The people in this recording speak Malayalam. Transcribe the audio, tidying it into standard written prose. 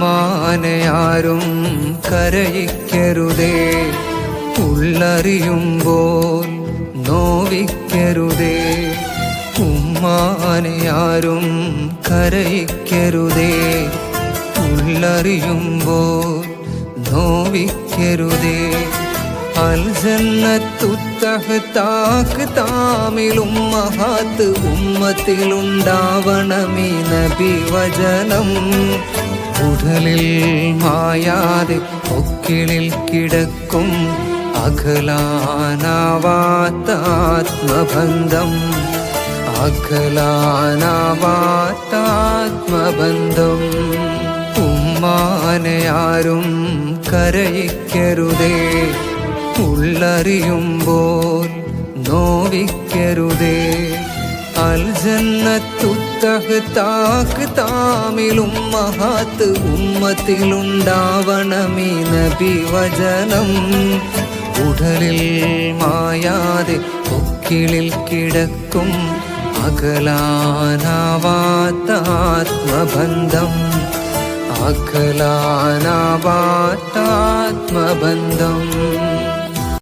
ഉമ്മാനെയാരും കരയിക്കരുതേ, ഉള്ളറിയുമ്പോൾ നോവിക്കരുതേ. ഉമ്മാനെയാരും കരയിക്കരുതേ, ഉള്ളറിയുമ്പോൾ നോവിക്കരുതേ. അൽ ജന്നത്തു തഹ്താക്ക് താമിലും മഹാത്ത് ഉമ്മത്തിലുണ്ടാവണമീ നബി വചനം. ഉടലിൽ മായാതെ പൊക്കിളിൽ കിടക്കും അകലാനാവാത്ത ആത്മബന്ധം, അകലാനാവാത്ത ആത്മബന്ധം. ഉമ്മാനെയാരും കരയിക്കരുതേ, ഉള്ളറിയുമ്പോൾ നോവിക്കരുതേ. അൽ ജന്നത്തു തഹ്താക്ക് താമിലും മഹാത്ത് ഉമ്മത്തിലുണ്ടാവണമീ നബി വചനം. ഉടലിൽ മായാതെ പൊക്കിളിൽ കിടക്കും അകലാനാവാത്ത ആത്മബന്ധം, അകലാനാവാത്ത ആത്മബന്ധം.